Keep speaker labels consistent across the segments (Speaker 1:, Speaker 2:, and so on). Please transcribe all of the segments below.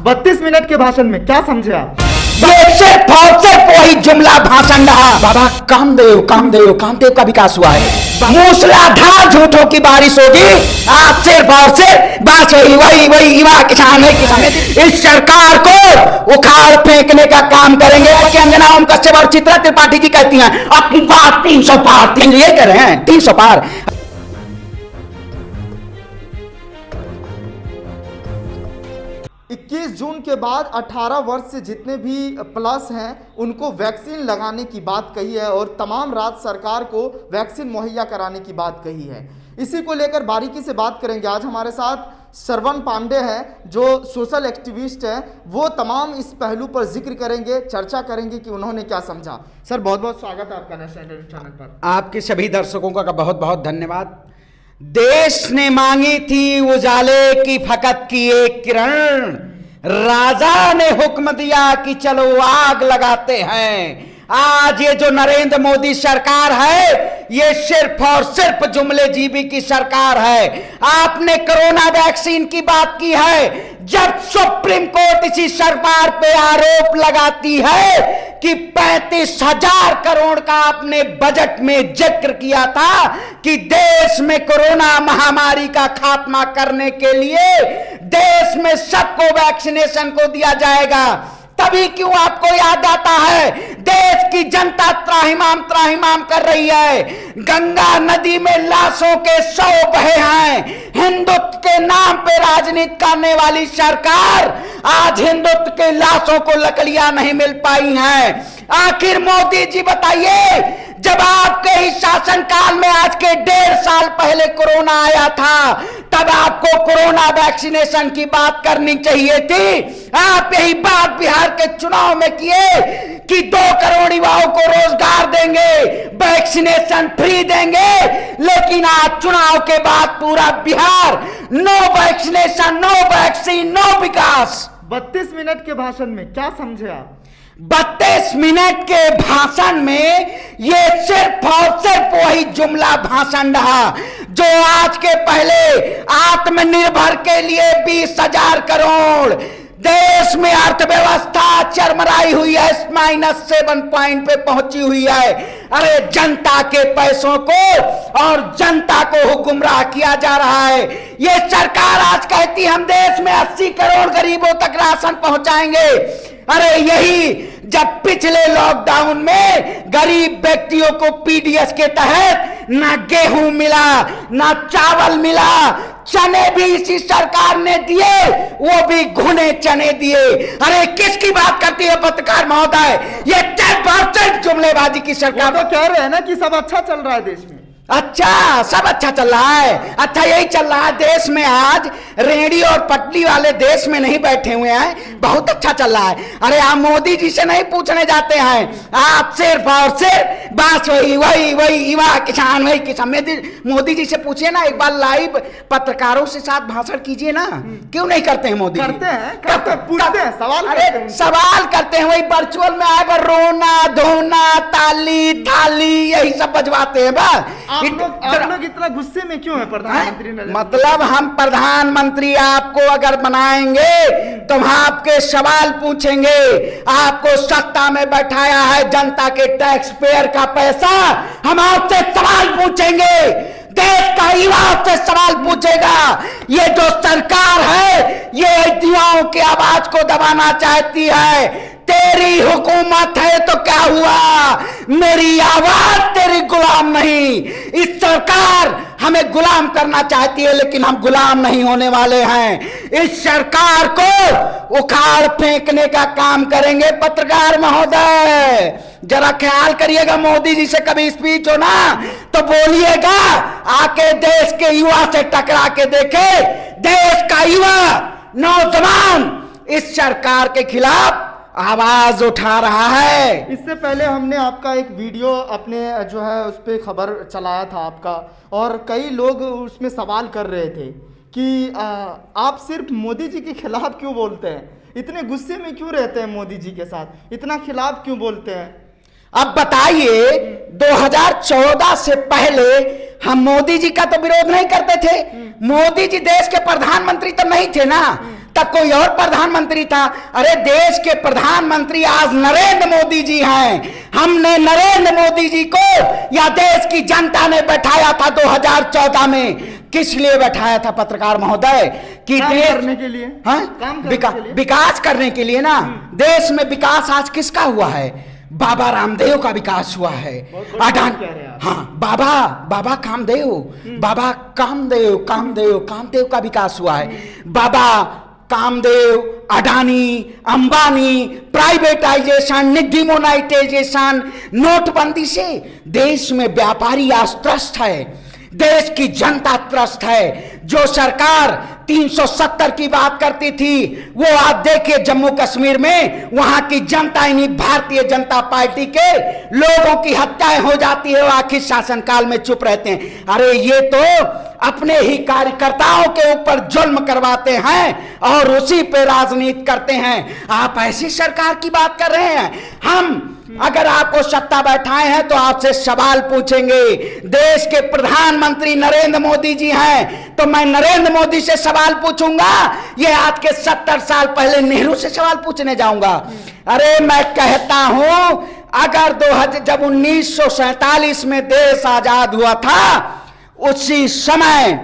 Speaker 1: 32 minute के भाषण में क्या समझे आप?
Speaker 2: ये सिर्फ और सिर्फ वही जुमला भाषण रहा। बाबा कामदेव कामदेव कामदेव का विकास हुआ है। मूसलाधार झूठों की बारिश होगी। आप सिर्फ और सिर्फ बस वही युवा किसान है किसान। इस सरकार को उखाड़ फेंकने का काम करेंगे। अंजना ओम कश्यप और चित्रा त्रिपाठी जी कहती हैं आपकी बात 300 पार, ये कह रहे हैं 300 पार।
Speaker 1: 21 जून के बाद 18 वर्ष से जितने भी प्लस हैं उनको वैक्सीन लगाने की बात कही है और तमाम राज्य सरकार को वैक्सीन मुहैया कराने की बात कही है। इसी को लेकर बारीकी से बात करेंगे। आज हमारे साथ श्रवण पांडे हैं जो सोशल एक्टिविस्ट हैं, वो तमाम इस पहलू पर जिक्र करेंगे, चर्चा करेंगे कि उन्होंने क्या समझा। सर बहुत बहुत स्वागत है आपका नेशनल टेलीविजन चैनल पर।
Speaker 2: आपके सभी दर्शकों का बहुत बहुत धन्यवाद। देश ने मांगी थी उजाले की फकत की एक किरण, राजा ने हुक्म दिया कि चलो आग लगाते हैं। आज ये जो नरेंद्र मोदी सरकार है ये सिर्फ और सिर्फ जुमले जीबी की सरकार है। आपने कोरोना वैक्सीन की बात की है, जब सुप्रीम कोर्ट इसी सरकार पे आरोप लगाती है कि 35,000 करोड़ का आपने बजट में जिक्र किया था कि देश में कोरोना महामारी का खात्मा करने के लिए देश में सबको वैक्सीनेशन को दिया जाएगा, तभी क्यों आपको याद आता है देश की जनता त्राहिमाम कर रही है। गंगा नदी में लाशों के 100 बहे हैं। हिंदुत्व के नाम पे राजनीति करने वाली सरकार आज हिंदुत्व के लाशों को लकड़ियां नहीं मिल पाई हैं। आखिर मोदी जी बताइए, जब आपके ही शासनकाल में आज के 1.5 साल पहले कोरोना आया था तब आपको कोरोना वैक्सीनेशन की बात करनी चाहिए थी। आप यही बात बिहार के चुनाव में किए कि 2 करोड़ युवाओं को रोजगार देंगे, वैक्सीनेशन फ्री देंगे, लेकिन आज चुनाव के बाद पूरा Bihar no vaccination, no vaccine, no विकास।
Speaker 1: 32 मिनट के भाषण में क्या समझे आप?
Speaker 2: 32 मिनट के भाषण में ये सिर्फ और सिर्फ वही जुमला भाषण रहा जो आज के पहले आत्मनिर्भर के लिए 20,000 करोड़, देश में अर्थव्यवस्था चरमराई हुई है, -7 पॉइंट पे पहुंची हुई है। अरे जनता के पैसों को और जनता को गुमराह किया जा रहा है। ये सरकार आज कहती हम देश में 80 करोड़ गरीबों तक राशन पहुंचाएंगे। अरे यही जब पिछले लॉकडाउन में गरीब व्यक्तियों को पीडीएस के तहत ना गेहूं मिला, ना चावल मिला, चने भी इसी सरकार ने दिए, वो भी घुने चने दिए। अरे किसकी बात करती है पत्रकार महोदय? ये 10% जुमलेबाजी की सरकार।
Speaker 1: तो कह रहे हैं ना कि सब अच्छा चल रहा है देश में।
Speaker 2: अच्छा, सब अच्छा चल रहा है। अच्छा यही चल रहा है देश में। आज रेहड़ी और पटरी वाले देश में नहीं बैठे हुए हैं, बहुत अच्छा चल रहा है। अरे आप मोदी जी से नहीं पूछने जाते हैं, आप सिर्फ और सिर्फ बस वही युवा किसान वही किसान। मोदी जी से पूछिए ना, एक बार लाइव पत्रकारों से साथ भाषण कीजिए ना। क्यों नहीं करते हैं मोदी?
Speaker 1: करते हैं, पूछते हैं,
Speaker 2: सवाल करते हैं। वही वर्चुअल में आए पर रोना धोना ताली थाली यही सब बजवाते हैं। बस
Speaker 1: आप लोग इतना गुस्से में क्यों है प्रधानमंत्री ने?
Speaker 2: मतलब हम प्रधानमंत्री आपको अगर बनाएंगे तो हम आपके सवाल पूछेंगे। आपको सत्ता में बैठाया है जनता के टैक्स पेयर का पैसा, हम आपसे सवाल पूछेंगे। देश का युवा आपसे सवाल पूछेगा। ये जो सरकार है ये युवाओं की आवाज को दबाना चाहती है। तेरी हुकूमत है तो क्या हुआ, मेरी आवाज तेरी गुलाम नहीं। इस सरकार हमें गुलाम करना चाहती है लेकिन हम गुलाम नहीं होने वाले हैं। इस सरकार को उखाड़ फेंकने का काम करेंगे। पत्रकार महोदय जरा ख्याल करिएगा, मोदी जी से कभी स्पीच हो ना तो बोलिएगा, आके देश के युवा से टकरा के देखे। देश का युवा नौजवान इस सरकार के खिलाफ आवाज उठा रहा है।
Speaker 1: इससे पहले हमने आपका एक वीडियो अपने जो है उस पर खबर चलाया था आपका, और कई लोग उसमें सवाल कर रहे थे कि आप सिर्फ मोदी जी के खिलाफ क्यों बोलते हैं, इतने गुस्से में क्यों रहते हैं मोदी जी के साथ, इतना खिलाफ क्यों बोलते हैं?
Speaker 2: अब बताइए, 2014 से पहले हम मोदी जी का तो विरोध नहीं करते थे। मोदी जी देश के प्रधानमंत्री तो नहीं थे ना, तक कोई और प्रधानमंत्री था। अरे देश के प्रधानमंत्री आज नरेंद्र मोदी जी हैं। हमने नरेंद्र मोदी जी को या देश की जनता ने बैठाया था 2014 में। किस लिए बैठाया था पत्रकार महोदय? कि
Speaker 1: काम
Speaker 2: देश
Speaker 1: करने के लिए,
Speaker 2: हाँ?
Speaker 1: काम करने के लिए।
Speaker 2: विकास करने के लिए ना। देश में विकास आज किसका हुआ है? बाबा रामदेव का विकास हुआ है। हाँ, बाबा कामदेव का विकास हुआ है। बाबा कामदेव, अडानी, अंबानी, प्राइवेटाइजेशन, डिमोनेटाइजेशन, नोटबंदी से देश में व्यापारी आज त्रस्त है, देश की जनता त्रस्त है। जो सरकार 370 की बात करती थी, वो आप देखिए जम्मू कश्मीर में वहां की जनता, इन्हीं भारतीय जनता पार्टी के लोगों की हत्याएं हो जाती है, वो आखिर शासनकाल में चुप रहते हैं। अरे ये तो अपने ही कार्यकर्ताओं के ऊपर जुल्म करवाते हैं और उसी पे राजनीति करते हैं। आप ऐसी सरकार की बात कर रहे हैं। हम अगर आपको सत्ता बैठाए हैं तो आपसे सवाल पूछेंगे। देश के प्रधानमंत्री नरेंद्र मोदी जी हैं, तो मैं नरेंद्र मोदी से सवाल पूछूंगा, ये आज के 70 साल पहले नेहरू से सवाल पूछने जाऊंगा? अरे मैं कहता हूं, अगर जब 1947 में देश आजाद हुआ था, उसी समय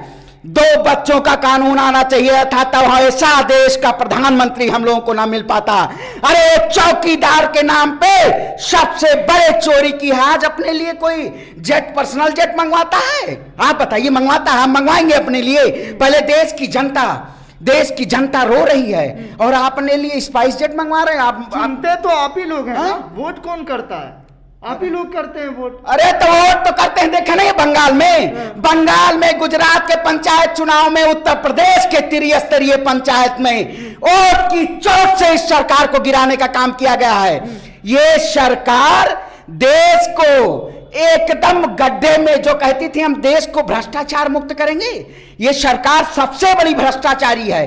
Speaker 2: 2 बच्चों का कानून आना चाहिए था, तब ऐसा देश का प्रधानमंत्री हम लोगों को ना मिल पाता। अरे चौकीदार के नाम पे सबसे बड़े चोरी की है। आज अपने लिए कोई जेट, पर्सनल जेट मंगवाता है? आप बताइए, मंगवाता है? हम मंगवाएंगे अपने लिए? पहले देश की जनता रो रही है और आप अपने लिए स्पाइस जेट मंगवा रहे हैं। आप
Speaker 1: चुनते तो आप ही लोग हैं ना, वोट कौन करता है? आप ही लोग करते हैं वोट।
Speaker 2: अरे तो वोट तो करते हैं, देखे नहीं बंगाल में, गुजरात के पंचायत चुनाव में, उत्तर प्रदेश के त्रिस्तरीय पंचायत में वोट की चोट से इस सरकार को गिराने का काम किया गया है। ये सरकार देश को एकदम गड्ढे में, जो कहती थी हम देश को भ्रष्टाचार मुक्त करेंगे, ये सरकार सबसे बड़ी भ्रष्टाचारी है।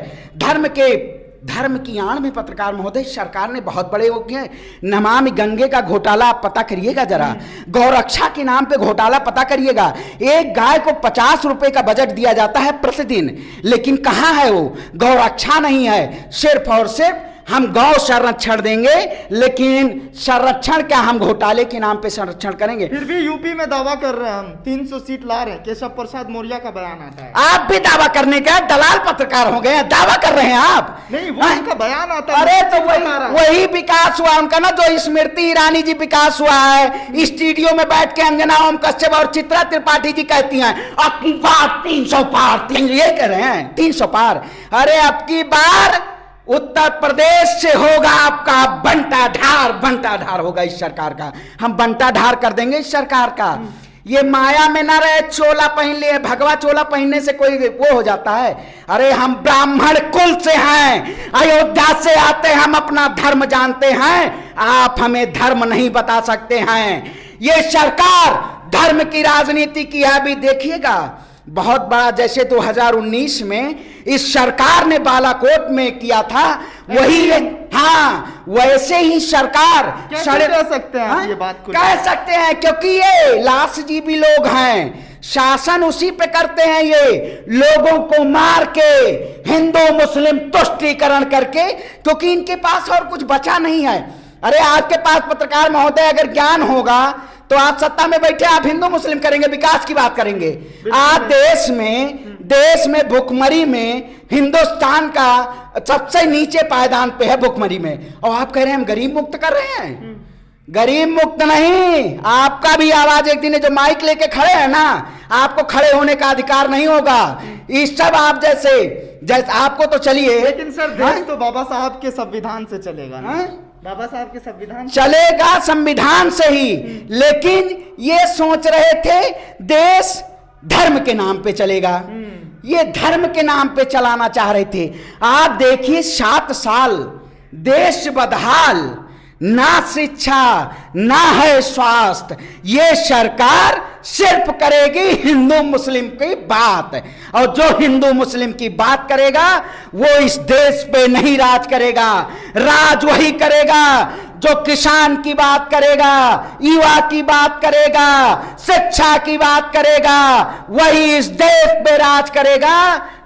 Speaker 2: धर्म की आड़ में पत्रकार महोदय सरकार ने बहुत बड़े वो किए। नमामि गंगे का घोटाला आप पता करिएगा जरा, गौरक्षा के नाम पे घोटाला पता करिएगा। एक गाय को 50 रुपए का बजट दिया जाता है प्रतिदिन, लेकिन कहां है वो? गौरक्षा नहीं है, सिर्फ और सिर्फ हम गौ संरक्षण देंगे, लेकिन संरक्षण क्या, हम घोटाले के नाम पे संरक्षण करेंगे।
Speaker 1: फिर भी यूपी में दावा कर रहे हैं हम 300 सीट ला रहे हैं। केशव प्रसाद मौर्य का बयान आता है।
Speaker 2: आप भी दावा करने का दलाल पत्रकार हो गए हैं, दावा कर रहे हैं आप?
Speaker 1: नहीं, वो उनका बयान आता है।
Speaker 2: अरे तो वही विकास हुआ उनका ना, जो स्मृति ईरानी जी विकास हुआ है। स्टूडियो में बैठ के अंजना ओम कश्यप और चित्रा त्रिपाठी जी कहती हैं अब की बार 300 पार, ये कह रहे हैं 300 पार। अरे अब की बार उत्तर प्रदेश से होगा आपका बंटा ढार होगा इस सरकार का। हम बंटा ढार कर देंगे इस सरकार का। ये माया में ना रहे, चोला पहन लिए, भगवा चोला पहनने से कोई वो हो जाता है? अरे हम ब्राह्मण कुल से हैं, अयोध्या से आते, हम अपना धर्म जानते हैं। आप हमें धर्म नहीं बता सकते हैं। ये सरकार धर्म की राजनीति की है। अभी देखिएगा बहुत बड़ा, जैसे 2019 में इस सरकार ने बालाकोट में किया था, वही हाँ वैसे ही सरकार
Speaker 1: कह सकते हैं आप ये बात को?
Speaker 2: कह सकते हैं, क्योंकि ये लाशजीवी लोग हैं, शासन उसी पे करते हैं। ये लोगों को मार के हिंदू मुस्लिम तुष्टीकरण करके, क्योंकि इनके पास और कुछ बचा नहीं है। अरे आपके पास पत्रकार महोदय अगर ज्ञान होगा तो आप सत्ता में बैठे, आप हिंदू मुस्लिम करेंगे, विकास की बात करेंगे। आप देश में भुखमरी में हिंदुस्तान का सबसे नीचे पायदान पे है भुखमरी में, और आप कह रहे हैं हम गरीब मुक्त कर रहे हैं। गरीब मुक्त नहीं, आपका भी आवाज एक दिन जो माइक लेके खड़े हैं ना, आपको खड़े होने का अधिकार नहीं होगा। इस सब आप जैसे आपको तो चलिए,
Speaker 1: लेकिन सर देश तो बाबा साहब के संविधान से चलेगा ना? बाबा साहब के संविधान
Speaker 2: चलेगा, संविधान से ही। लेकिन ये सोच रहे थे देश धर्म के नाम पे चलेगा, ये धर्म के नाम पे चलाना चाह रहे थे। आप देखिए 7 साल देश बदहाल, ना शिक्षा ना है स्वास्थ्य। ये सरकार सिर्फ करेगी हिंदू मुस्लिम की बात, और जो हिंदू मुस्लिम की बात करेगा वो इस देश पे नहीं राज करेगा। राज वही करेगा जो किसान की बात करेगा, युवा की बात करेगा, शिक्षा की बात करेगा, वही इस देश पे राज करेगा।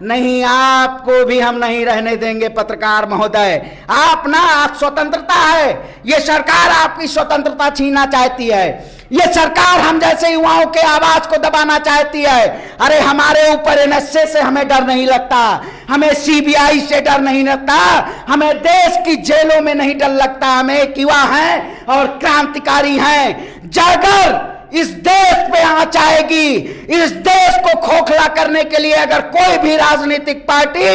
Speaker 2: नहीं, आपको भी हम नहीं रहने देंगे पत्रकार महोदय। आप ना, स्वतंत्रता है, ये सरकार आपकी स्वतंत्रता छीनना चाहती है। ये सरकार हम जैसे युवाओं के आवाज को दबाना चाहती है। अरे हमारे ऊपर एनएसए से हमें डर नहीं लगता, हमें सीबीआई से डर नहीं लगता, हमें देश की जेलों में नहीं डर लगता। हमें एक युवा हैं और क्रांतिकारी हैं। जागर इस देश पे आंच आएगी, इस देश को खोखला करने के लिए अगर कोई भी राजनीतिक पार्टी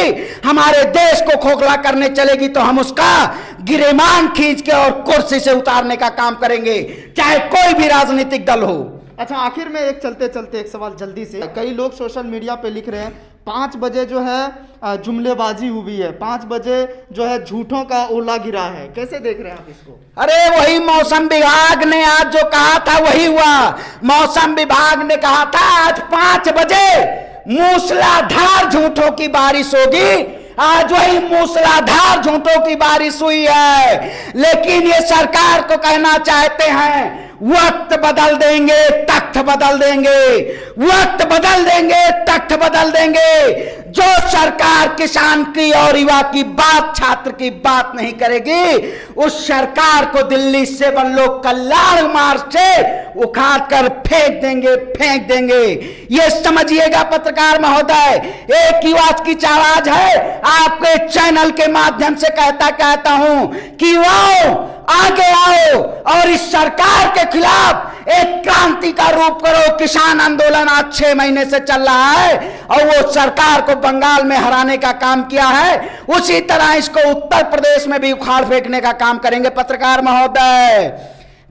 Speaker 2: हमारे देश को खोखला करने चलेगी तो हम उसका गिरेबान खींच के और कुर्सी से उतारने का काम करेंगे, चाहे कोई भी राजनीतिक दल हो।
Speaker 1: अच्छा, आखिर में एक चलते चलते एक सवाल जल्दी से, कई लोग सोशल मीडिया पे लिख रहे हैं 5 बजे जो है जुमलेबाजी हुई है, 5 बजे जो है झूठों का ओला गिरा है, कैसे देख रहे हैं आप इसको?
Speaker 2: अरे वही मौसम विभाग ने आज जो कहा था वही हुआ। मौसम विभाग ने कहा था आज 5 बजे मूसलाधार झूठों की बारिश होगी। आज वही मूसलाधार झूठों की बारिश हुई है। लेकिन ये सरकार को कहना चाहते हैं वक्त बदल देंगे, तख्त बदल देंगे, वक्त बदल देंगे, तख्त बदल देंगे। जो सरकार किसान की और युवा की बात, छात्र की बात नहीं करेगी, उस सरकार को दिल्ली से बन लोग कल्याण मार्ग से उखाड़ कर फेंक देंगे, फेंक देंगे। ये समझिएगा पत्रकार महोदय, एक युवा की आवाज है, आपके चैनल के माध्यम से कहता हूं कि युवाओं आगे आओ और इस सरकार के खिलाफ एक क्रांति का रूप करो। किसान आंदोलन आज 6 महीने से चल रहा है और वो सरकार को बंगाल में हराने का काम किया है, उसी तरह इसको उत्तर प्रदेश में भी उखाड़ फेंकने का काम करेंगे। पत्रकार महोदय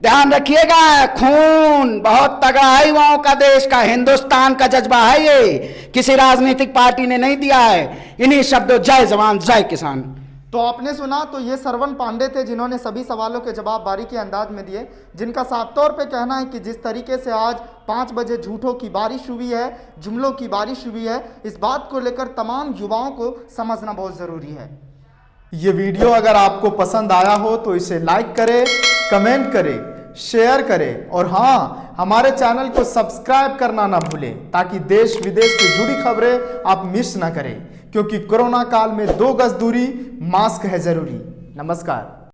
Speaker 2: ध्यान रखिएगा, खून बहुत तगड़ा है युवाओं का, देश का, हिंदुस्तान का जज्बा है, ये किसी राजनीतिक पार्टी ने नहीं दिया है। इन्हीं शब्दों, जय जवान जय किसान।
Speaker 1: तो आपने सुना, तो ये सरवण पांडे थे जिन्होंने सभी सवालों के जवाब बारीकी अंदाज में दिए, जिनका साफ तौर पे कहना है कि जिस तरीके से आज 5 बजे झूठों की बारिश हुई है, जुमलों की बारिश हुई है, इस बात को लेकर तमाम युवाओं को समझना बहुत ज़रूरी है। ये वीडियो अगर आपको पसंद आया हो तो इसे लाइक करें, कमेंट करें, शेयर करें और हाँ, हमारे चैनल को सब्सक्राइब करना ना भूलें ताकि देश विदेश से जुड़ी खबरें आप मिस ना करें, क्योंकि कोरोना काल में 2 गज दूरी, मास्क है जरूरी। नमस्कार।